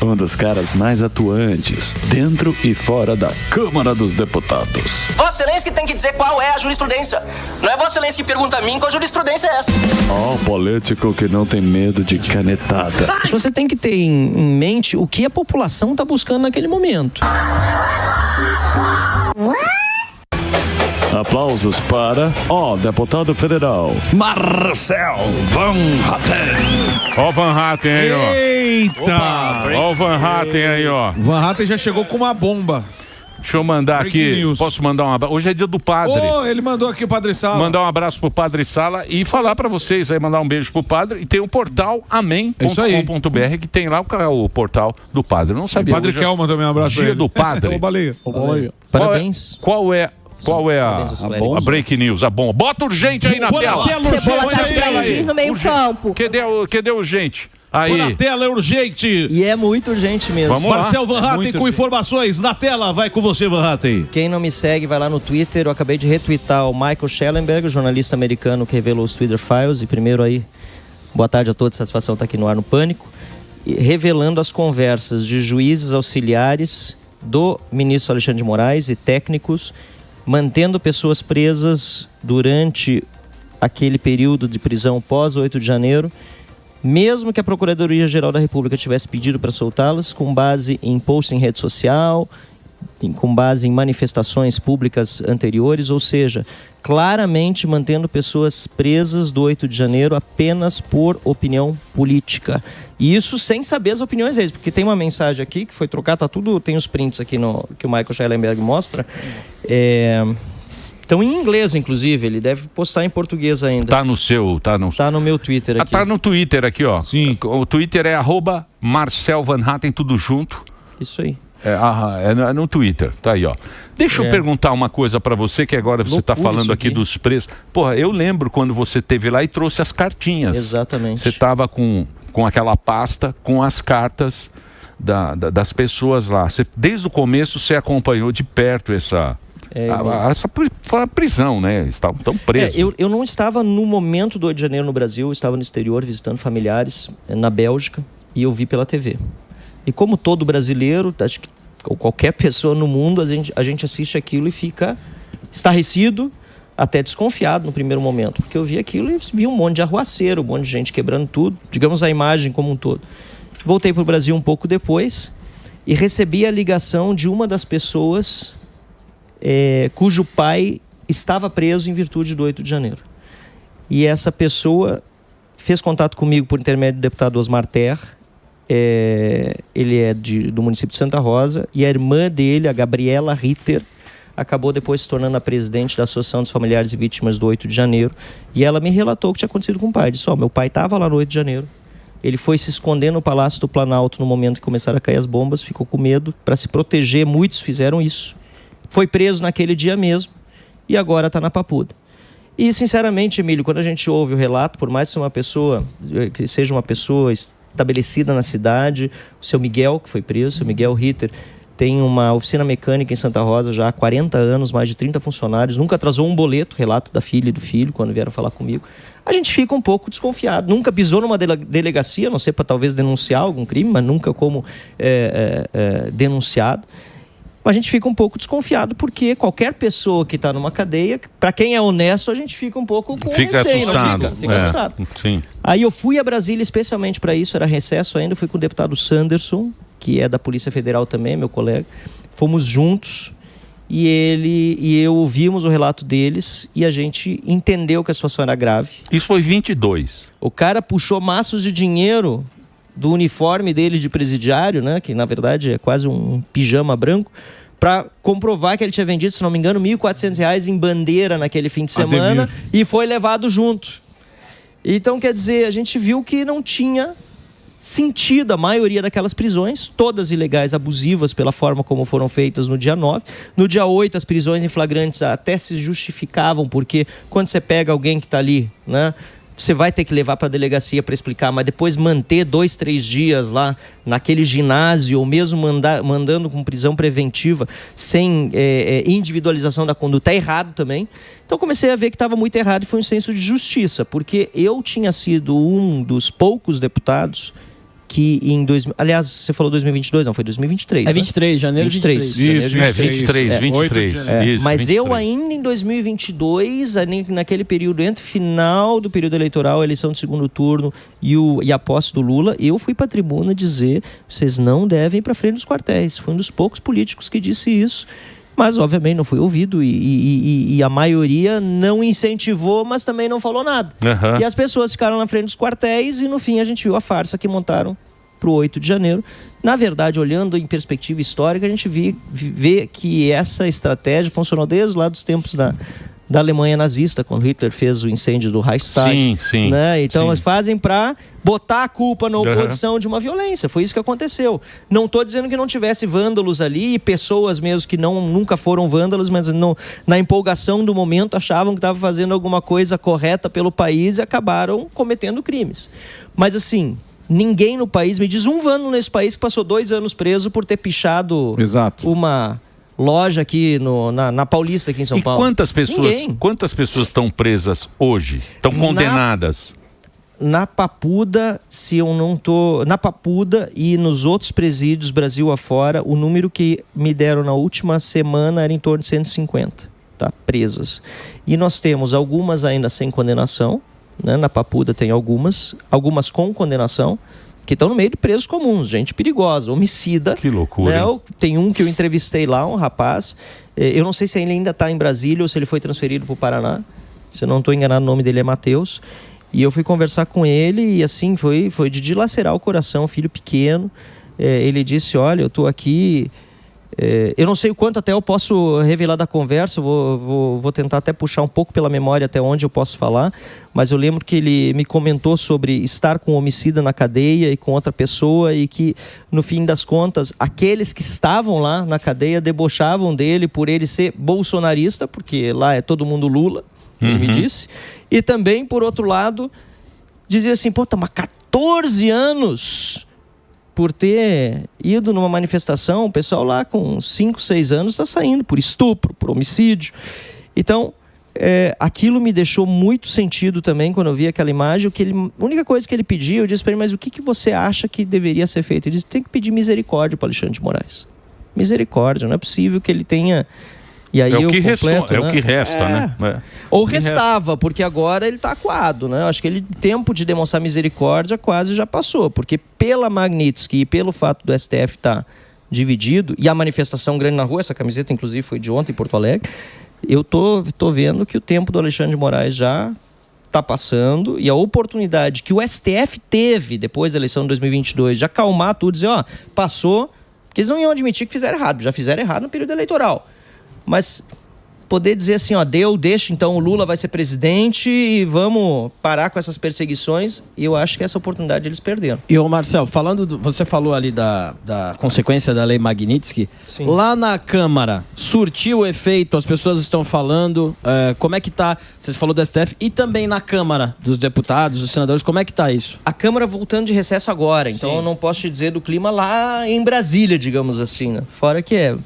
um dos caras mais atuantes dentro e fora da Câmara dos Deputados. Vossa Excelência tem que dizer qual é a jurisprudência. Não é Vossa Excelência que pergunta a mim qual jurisprudência é essa. Político que não tem medo de canetada. Mas você tem que ter em mente o que a população está buscando naquele momento. Aplausos para deputado federal Marcel Van Hatten. Ó o Van Hatten aí, ó. Eita! Ó o Van Hatten aí, ó. Van Hatten já chegou com uma bomba. Deixa eu mandar aqui. Posso mandar um abraço? Hoje é dia do padre. Ele mandou aqui o Padre Sala. Mandar um abraço pro Padre Sala e falar pra vocês aí, mandar um beijo pro padre. E tem o portal amém.com.br, que tem lá o portal do padre. Eu não sabia. O Padre Kelman também, um abraço pra Dia ele. do padre. Ô, Baleia. Parabéns. Qual é a break news, a bomba? Bota urgente aí na tela. Cebola tá grande no meio campo. Cadê urgente? Aí. Na tela, é urgente. E é muito urgente mesmo. Vamos lá. Marcel Van Hatten com informações. Na tela, vai com você, Van Hatten. Quem não me segue, vai lá no Twitter. Eu acabei de retweetar o Michael Schellenberg, o jornalista americano que revelou os Twitter Files. E primeiro aí, boa tarde a todos, satisfação estar aqui no ar no Pânico. E revelando as conversas de juízes auxiliares do ministro Alexandre de Moraes e técnicos, mantendo pessoas presas durante aquele período de prisão pós 8 de janeiro, mesmo que a Procuradoria-Geral da República tivesse pedido para soltá-las, com base em post em rede social, com base em manifestações públicas anteriores, ou seja, claramente mantendo pessoas presas do 8 de janeiro apenas por opinião política. E isso sem saber as opiniões deles, porque tem uma mensagem aqui que foi trocada, tá tudo, tem os prints aqui que o Michael Schellenberg mostra. Então, em inglês, inclusive, ele deve postar em português ainda. Tá no meu Twitter aqui. Tá no Twitter aqui, ó. Sim. O Twitter é @Marcel Van Hatten, tudo junto. Isso aí. É no Twitter, tá aí, ó. Deixa eu perguntar uma coisa pra você, que agora você tá falando aqui dos preços. Porra, eu lembro quando você teve lá e trouxe as cartinhas. Exatamente. Você tava com aquela pasta, com as cartas das pessoas lá. Desde o começo você acompanhou de perto essa prisão, né? Estão presos. Eu não estava no momento do 8 de janeiro no Brasil, eu estava no exterior visitando familiares na Bélgica e eu vi pela TV. E como todo brasileiro, acho que qualquer pessoa no mundo, a gente assiste aquilo e fica estarrecido, até desconfiado no primeiro momento. Porque eu vi aquilo e vi um monte de arruaceiro, um monte de gente quebrando tudo, digamos a imagem como um todo. Voltei para o Brasil um pouco depois e recebi a ligação de uma das pessoas cujo pai estava preso em virtude do 8 de janeiro. E essa pessoa fez contato comigo por intermédio do deputado Osmar Terra. Ele é do município de Santa Rosa, e a irmã dele, a Gabriela Ritter, acabou depois se tornando a presidente da Associação dos Familiares e Vítimas do 8 de janeiro, e ela me relatou o que tinha acontecido com o pai. Disse: meu pai estava lá no 8 de janeiro, ele foi se esconder no Palácio do Planalto no momento que começaram a cair as bombas, ficou com medo, para se proteger, muitos fizeram isso, foi preso naquele dia mesmo, e agora está na Papuda. E sinceramente, Emílio, quando a gente ouve o relato, por mais que seja uma pessoa estabelecida na cidade, o seu Miguel, que foi preso, o seu Miguel Ritter, tem uma oficina mecânica em Santa Rosa já há 40 anos, mais de 30 funcionários, nunca atrasou um boleto, relato da filha e do filho, quando vieram falar comigo. A gente fica um pouco desconfiado, nunca pisou numa delegacia, não sei, para talvez denunciar algum crime, mas nunca como denunciado. A gente fica um pouco desconfiado, porque qualquer pessoa que está numa cadeia, para quem é honesto, a gente fica um pouco com receio, assustado. Fica assustado. Sim. Aí eu fui a Brasília especialmente para isso, era recesso ainda, fui com o deputado Sanderson, que é da Polícia Federal também, meu colega. Fomos juntos e ele e eu ouvimos o relato deles e a gente entendeu que a situação era grave. Isso foi 22. O cara puxou maços de dinheiro do uniforme dele de presidiário, né, que na verdade é quase um pijama branco, para comprovar que ele tinha vendido, se não me engano, R$ 1.400 em bandeira naquele fim de semana e foi levado junto. Então, quer dizer, a gente viu que não tinha sentido a maioria daquelas prisões, todas ilegais, abusivas pela forma como foram feitas no dia 9. No dia 8, as prisões em flagrantes até se justificavam, porque quando você pega alguém que está ali, né, você vai ter que levar para a delegacia para explicar, mas depois manter 2, 3 dias lá naquele ginásio, ou mesmo mandando com prisão preventiva, sem individualização da conduta, é errado também. Então comecei a ver que estava muito errado e foi um senso de justiça, porque eu tinha sido um dos poucos deputados que em... Aliás, você falou 2022, não, foi 2023. É 23, janeiro 23. Isso, 23. Mas 23. eu ainda em 2022, naquele período entre final do período eleitoral, a eleição de segundo turno e a posse do Lula, eu fui para a tribuna dizer: vocês não devem ir para frente dos quartéis. Fui um dos poucos políticos que disse isso. Mas, obviamente, não fui ouvido e a maioria não incentivou, mas também não falou nada. E as pessoas ficaram na frente dos quartéis e, no fim, a gente viu a farsa que montaram para o 8 de janeiro. Na verdade, olhando em perspectiva histórica, a gente vê que essa estratégia funcionou desde lá dos tempos da Alemanha nazista, quando Hitler fez o incêndio do Reichstag. Sim. Né? Então, eles fazem para botar a culpa na oposição de uma violência. Foi isso que aconteceu. Não estou dizendo que não tivesse vândalos ali e pessoas mesmo que nunca foram vândalos, mas na empolgação do momento achavam que estavam fazendo alguma coisa correta pelo país e acabaram cometendo crimes. Mas assim, ninguém no país, me diz um vândalo nesse país que passou 2 anos preso por ter pichado uma loja aqui na Paulista, aqui em São Paulo. E quantas pessoas estão presas hoje? Estão condenadas? Na Papuda, se eu não tô... Na Papuda e nos outros presídios Brasil afora, o número que me deram na última semana era em torno de 150, tá? Presas. E nós temos algumas ainda sem condenação, né? Na Papuda tem algumas com condenação, que estão no meio de presos comuns, gente perigosa, homicida. Que loucura. Né? Tem um que eu entrevistei lá, um rapaz, eu não sei se ele ainda está em Brasília ou se ele foi transferido para o Paraná, se eu não estou enganado, o nome dele é Matheus, e eu fui conversar com ele e assim, foi de dilacerar o coração, filho pequeno. Ele disse: olha, eu estou aqui... eu não sei o quanto até eu posso revelar da conversa, vou tentar até puxar um pouco pela memória até onde eu posso falar, mas eu lembro que ele me comentou sobre estar com um homicida na cadeia e com outra pessoa e que, no fim das contas, aqueles que estavam lá na cadeia debochavam dele por ele ser bolsonarista, porque lá é todo mundo Lula, ele me disse, e também, por outro lado, dizia assim: pô, tá há 14 anos... por ter ido numa manifestação, o pessoal lá com 5, 6 anos está saindo por estupro, por homicídio. Então, aquilo me deixou muito sentido também quando eu vi aquela imagem. A única coisa que ele pediu, eu disse para ele: mas o que você acha que deveria ser feito? Ele disse: tem que pedir misericórdia para Alexandre de Moraes. Misericórdia, não é possível que ele tenha... E aí o que resta, né? Ou restava, porque agora ele está acuado, né? Acho que ele, tempo de demonstrar misericórdia quase já passou, porque pela Magnitsky e pelo fato do STF estar dividido, e a manifestação grande na rua, essa camiseta inclusive foi de ontem em Porto Alegre, eu tô vendo que o tempo do Alexandre de Moraes já está passando, e a oportunidade que o STF teve depois da eleição de 2022 de acalmar tudo, dizer: ó, passou, porque eles não iam admitir que fizeram errado, já fizeram errado no período eleitoral. Mas poder dizer assim, ó, deixa, então o Lula vai ser presidente e vamos parar com essas perseguições, e eu acho que essa oportunidade eles perderam. E o Marcel, você falou ali da consequência da lei Magnitsky. Sim. Lá na Câmara, surtiu o efeito, as pessoas estão falando, como é que tá, você falou do STF, e também na Câmara dos deputados, dos senadores, como é que tá isso? A Câmara voltando de recesso agora, então eu não posso te dizer do clima lá em Brasília, digamos assim, né? Fora que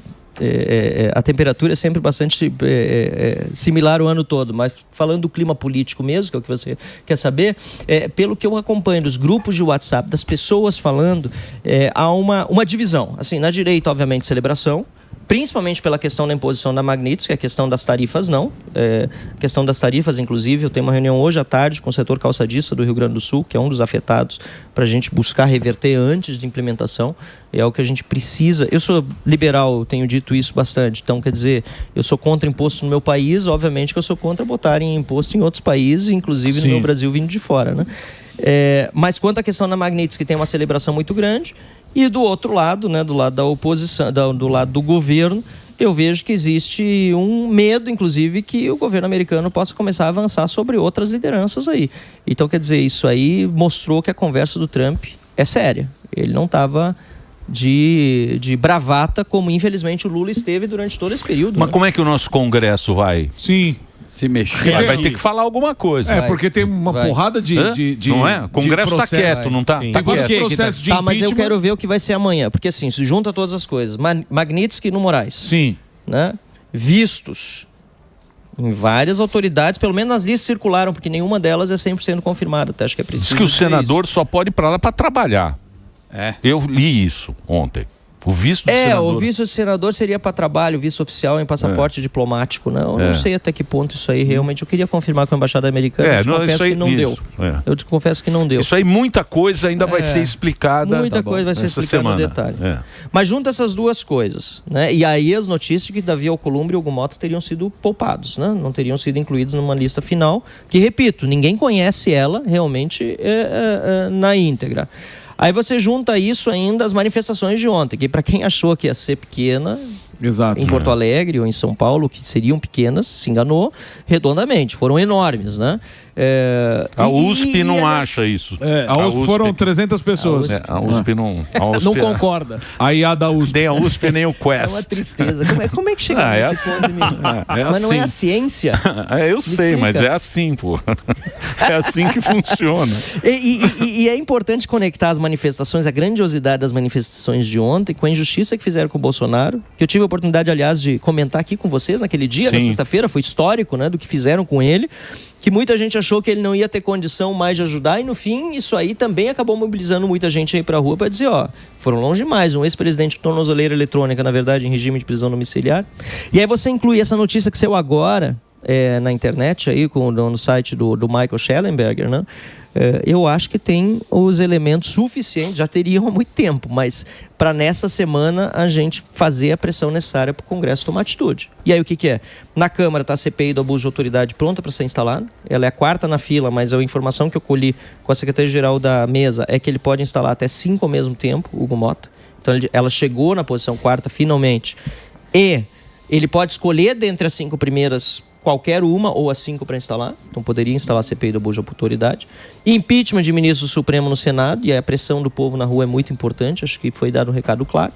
a temperatura é sempre bastante similar o ano todo, mas falando do clima político mesmo, que é o que você quer saber, pelo que eu acompanho dos grupos de WhatsApp, das pessoas falando, há uma divisão. Assim, na direita, obviamente, celebração, principalmente pela questão da imposição da Magnitsky, a questão das tarifas não. A questão das tarifas, inclusive, eu tenho uma reunião hoje à tarde com o setor calçadista do Rio Grande do Sul, que é um dos afetados, para a gente buscar reverter antes de implementação. É o que a gente precisa. Eu sou liberal, eu tenho dito isso bastante, então quer dizer, eu sou contra imposto no meu país, obviamente que eu sou contra botarem imposto em outros países, inclusive no meu Brasil vindo de fora, né? Mas quanto à questão da Magnitsky, tem uma celebração muito grande, e do outro lado, né, do lado da oposição, do lado do governo, eu vejo que existe um medo, inclusive, que o governo americano possa começar a avançar sobre outras lideranças aí. Então, quer dizer, isso aí mostrou que a conversa do Trump é séria. Ele não estava de bravata, como infelizmente o Lula esteve durante todo esse período. Mas como é que o nosso Congresso vai se mexer? Vai ter que falar alguma coisa. Porque tem uma porrada de não é? O Congresso está quieto, não está? Tá quieto. Processo de mas eu quero ver o que vai ser amanhã, porque assim, se junta todas as coisas. Magnitsky no Moraes. Sim. Né? Vistos em várias autoridades, pelo menos nas listas circularam, porque nenhuma delas é 100% confirmada. Acho que é preciso. Diz que o senador só pode ir para lá para trabalhar. Eu li isso ontem. O visto de senador. O visto de senador seria para trabalho, visto oficial em passaporte diplomático, né? Eu não sei até que ponto isso aí realmente. Eu queria confirmar com a Embaixada Americana. Eu te confesso que não deu. Eu te confesso que não deu. Isso aí, muita coisa ainda vai ser explicada. Muita coisa vai ser explicada no detalhe. Mas junta essas duas coisas, né? E aí as notícias de que Davi Alcolumbre e Hugo Motta teriam sido poupados, né? Não teriam sido incluídos numa lista final, que, repito, ninguém conhece ela realmente na íntegra. Aí você junta isso ainda às manifestações de ontem, que para quem achou que ia ser pequena, em Porto Alegre ou em São Paulo, que seriam pequenas, se enganou redondamente, foram enormes, né? A USP não acha isso. A USP foram 300 pessoas. A USP não... Não concorda. Aí a da USP. Nem a USP, nem o Quest. É uma tristeza. Como é que chega nesse ponto, amigo? Mas não é a ciência? Eu sei, mas é assim, pô. É assim que funciona. E é importante conectar as manifestações, a grandiosidade das manifestações de ontem, com a injustiça que fizeram com o Bolsonaro, que eu tive a oportunidade, aliás, de comentar aqui com vocês naquele dia, na sexta-feira, foi histórico, né, do que fizeram com ele, que muita gente achou que ele não ia ter condição mais de ajudar, e no fim, isso aí também acabou mobilizando muita gente aí pra rua para dizer, foram longe demais, um ex-presidente de tornozeleira eletrônica, na verdade, em regime de prisão domiciliar. E aí você inclui essa notícia que saiu agora na internet, aí, no site do Michael Schellenberger, né? Eu acho que tem os elementos suficientes, já teriam há muito tempo, mas para nessa semana a gente fazer a pressão necessária para o Congresso tomar atitude. E aí o que é? Na Câmara está a CPI do abuso de autoridade pronta para ser instalada, ela é a 4ª na fila, mas a informação que eu colhi com a Secretaria-Geral da Mesa é que ele pode instalar até 5 ao mesmo tempo, Hugo Motta. Então ela chegou na posição 4ª finalmente, e ele pode escolher dentre as 5 primeiras qualquer uma ou as 5 para instalar, então poderia instalar a CPI do abuso de autoridade. Impeachment de ministro supremo no Senado, e a pressão do povo na rua é muito importante, acho que foi dado um recado claro.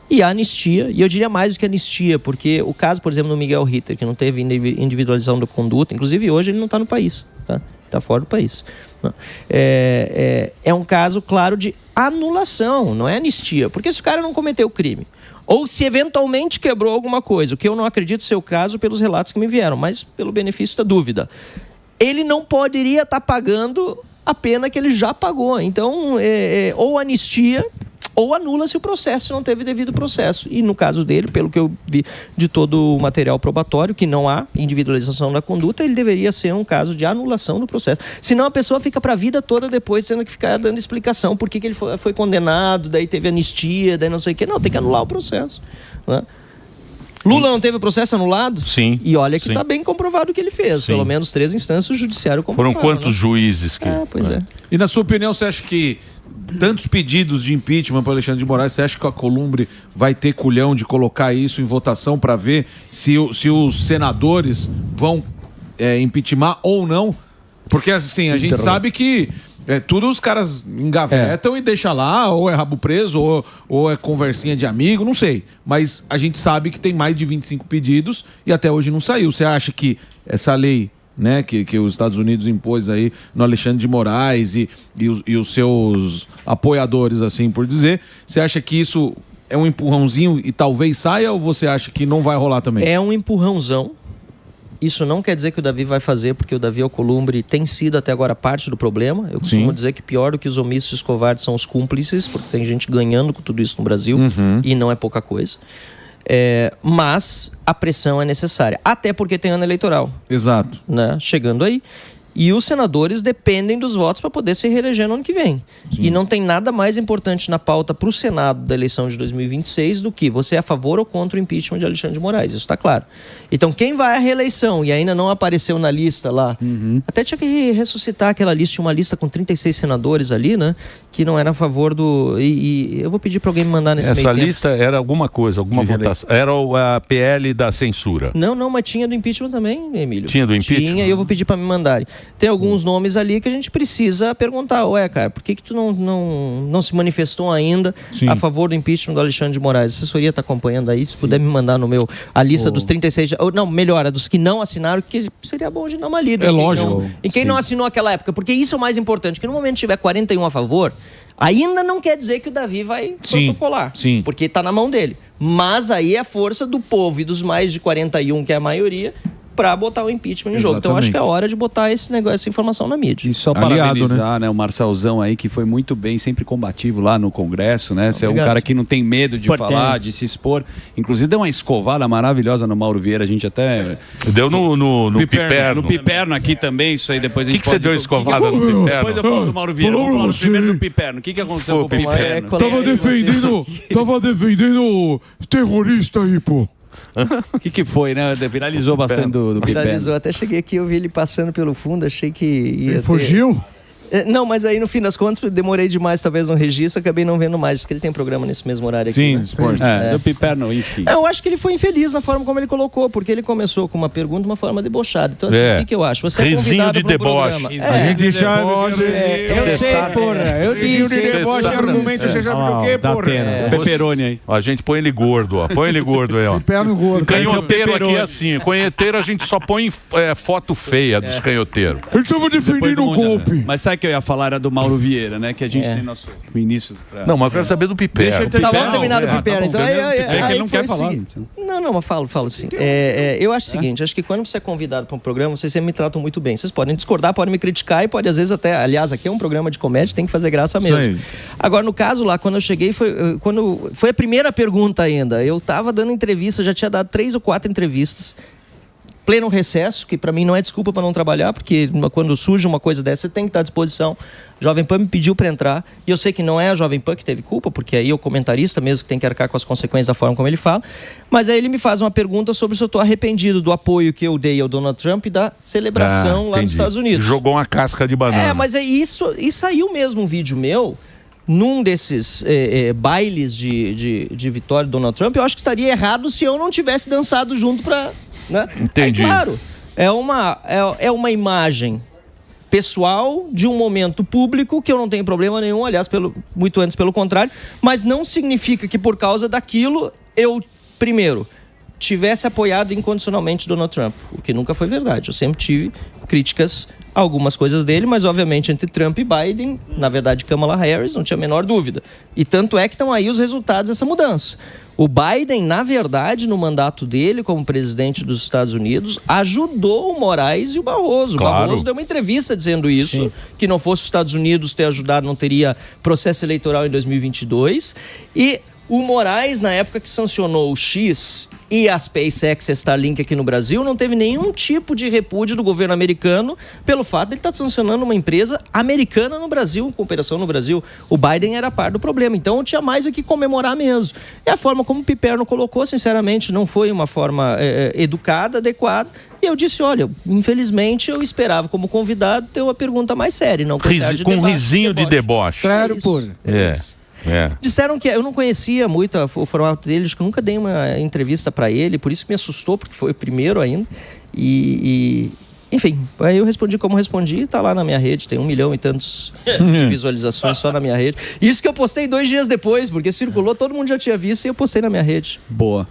E a anistia, e eu diria mais do que anistia, porque o caso, por exemplo, do Miguel Ritter, que não teve individualização da conduta, inclusive hoje ele não está no país, tá? Está fora do país. É um caso, claro, de anulação, não é anistia, porque se o cara não cometeu crime, ou se eventualmente quebrou alguma coisa, o que eu não acredito ser o caso pelos relatos que me vieram, mas pelo benefício da dúvida, ele não poderia estar pagando a pena que ele já pagou. Então, ou anistia, ou anula-se o processo se não teve devido processo. E no caso dele, pelo que eu vi de todo o material probatório, que não há individualização da conduta, ele deveria ser um caso de anulação do processo. Senão a pessoa fica para a vida toda depois tendo que ficar dando explicação por que ele foi condenado, daí teve anistia, daí não sei o quê. Não, tem que anular o processo, né? Lula não teve o processo anulado? Sim. E olha que está bem comprovado o que ele fez. Sim. Pelo menos 3 instâncias o judiciário comprovou. Foram quantos juízes que... Pois é. E na sua opinião, você acha que tantos pedidos de impeachment para Alexandre de Moraes, você acha que a Alcolumbre vai ter culhão de colocar isso em votação para ver se os senadores vão impeachment ou não? Porque assim, a gente sabe que tudo os caras engavetam e deixam lá, ou é rabo preso, ou é conversinha de amigo, não sei. Mas a gente sabe que tem mais de 25 pedidos e até hoje não saiu. Você acha que essa lei, né, que os Estados Unidos impôs aí no Alexandre de Moraes e os seus apoiadores, assim por dizer, você acha que isso é um empurrãozinho e talvez saia, ou você acha que não vai rolar também? É um empurrãozão. Isso não quer dizer que o Davi vai fazer, porque o Davi Alcolumbre tem sido até agora parte do problema. Eu costumo dizer que pior do que os omissos e os covardes são os cúmplices, porque tem gente ganhando com tudo isso no Brasil, e não é pouca coisa. Mas a pressão é necessária, até porque tem ano eleitoral. Exato. Né? Chegando aí. E os senadores dependem dos votos para poder se reeleger no ano que vem. Sim. E não tem nada mais importante na pauta para o Senado da eleição de 2026 do que você é a favor ou contra o impeachment de Alexandre de Moraes. Isso está claro. Então, quem vai à reeleição e ainda não apareceu na lista lá, até tinha que ressuscitar aquela lista, tinha uma lista com 36 senadores ali, né? Que não era a favor do... E eu vou pedir para alguém me mandar nesse meio tempo. Essa lista era alguma coisa, alguma votação. Era a PL da censura. Não, mas tinha do impeachment também, Emílio. Tinha do impeachment? Tinha, e eu vou pedir para me mandarem. Tem alguns nomes ali que a gente precisa perguntar. Cara, por que tu não se manifestou ainda a favor do impeachment do Alexandre de Moraes? A assessoria está acompanhando aí, se puder me mandar no meu a lista dos 36... Não, melhor, a dos que não assinaram, que seria bom de dar uma lida. É lógico. E quem não assinou naquela época, porque isso é o mais importante, que no momento tiver 41 a favor, ainda não quer dizer que o Davi vai protocolar, porque está na mão dele. Mas aí é a força do povo e dos mais de 41, que é a maioria, para botar o impeachment em jogo. Então, acho que é hora de botar esse negócio, essa informação na mídia. E só parabenizar, né, o Marcelzão aí, que foi muito bem, sempre combativo lá no Congresso, né? Você é um cara que não tem medo de falar, de se expor. Inclusive, deu uma escovada maravilhosa no Mauro Vieira, a gente até... Deu no Piperno. No Piperno aqui também, isso aí depois a gente que você deu escovada no Piperno? Depois eu falo do Mauro Vieira, vamos falar primeiro do Piperno. O que aconteceu com o Piperno? Tava defendendo terrorista aí, pô. O que foi, né? Viralizou bastante do Piperno. Viralizou, até cheguei aqui, eu vi ele passando pelo fundo, achei que ia Ele fugiu? Não, mas aí no fim das contas, demorei demais talvez no registro, acabei não vendo mais, porque ele tem programa nesse mesmo horário aqui. Sim, né? esporte. Do Piperno, enfim. Eu acho que ele foi infeliz na forma como ele colocou, porque ele começou com uma pergunta de uma forma debochada. Então, assim, o que eu acho? Você é convidado de pro deboche. programa. Eu sei, porra. Eu disse de deboche argumento, você sabe do que, porra? Pepperoni aí. Ó, a gente põe ele gordo, ó. Põe ele gordo aí, ó. Perno gordo. Canhoteiro aqui é assim. Canhoteiro a gente só põe foto feia dos canhoteiros. Ele tava defendendo o golpe. Mas sabe o que eu ia falar? Era do Mauro Vieira, né? Que a gente tem nosso ministro. Não, mas eu quero saber do Piperno. Tá, vamos terminar o Piperno. Então, É que ele não quer falar. Não, mas falo sim. Eu acho o seguinte, acho que quando você é convidado para um programa, vocês sempre me tratam muito bem. Vocês podem discordar, podem me criticar e pode às vezes até... Aliás, aqui é um programa de comédia, tem que fazer graça mesmo. Agora, no caso lá, quando eu cheguei, foi a primeira pergunta ainda. Eu tava dando entrevista, já tinha dado 3 ou 4 entrevistas. Pleno recesso, que para mim não é desculpa para não trabalhar, porque quando surge uma coisa dessa, você tem que estar à disposição. Jovem Pan me pediu para entrar, e eu sei que não é a Jovem Pan que teve culpa, porque aí é o comentarista mesmo que tem que arcar com as consequências da forma como ele fala, mas aí ele me faz uma pergunta sobre se eu estou arrependido do apoio que eu dei ao Donald Trump e da celebração lá nos Estados Unidos. Jogou uma casca de banana. Mas é isso, e saiu mesmo um vídeo meu, num desses bailes de vitória do Donald Trump. Eu acho que estaria errado se eu não tivesse dançado junto para... Né? Entendi. Aí, claro, é uma imagem pessoal de um momento público que eu não tenho problema nenhum, aliás, muito antes pelo contrário, mas não significa que por causa daquilo eu, primeiro, tivesse apoiado incondicionalmente Donald Trump, o que nunca foi verdade. Eu sempre tive críticas a algumas coisas dele, mas obviamente entre Trump e Biden, na verdade Kamala Harris, não tinha a menor dúvida. E tanto é que estão aí os resultados dessa mudança. O Biden, na verdade, no mandato dele como presidente dos Estados Unidos, ajudou o Moraes e o Barroso. Claro. O Barroso deu uma entrevista dizendo isso, que não fosse os Estados Unidos ter ajudado, não teria processo eleitoral em 2022. E o Moraes, na época que sancionou o X e a SpaceX e a Starlink aqui no Brasil, não teve nenhum tipo de repúdio do governo americano pelo fato de ele estar sancionando uma empresa americana no Brasil, com operação no Brasil. O Biden era par do problema, então tinha mais aqui comemorar mesmo. E a forma como o Piperno colocou, sinceramente, não foi uma forma educada, adequada. E eu disse, olha, infelizmente eu esperava como convidado ter uma pergunta mais séria, não com um risinho de deboche. Claro, pô. Disseram que eu não conhecia muito o formato dele, acho que eu nunca dei uma entrevista para ele, por isso que me assustou, porque foi o primeiro ainda. Enfim, aí eu respondi como respondi, tá lá na minha rede, tem 1 milhão e tantos de visualizações só na minha rede. Isso que eu postei 2 dias depois, porque circulou, todo mundo já tinha visto e eu postei na minha rede. Boa.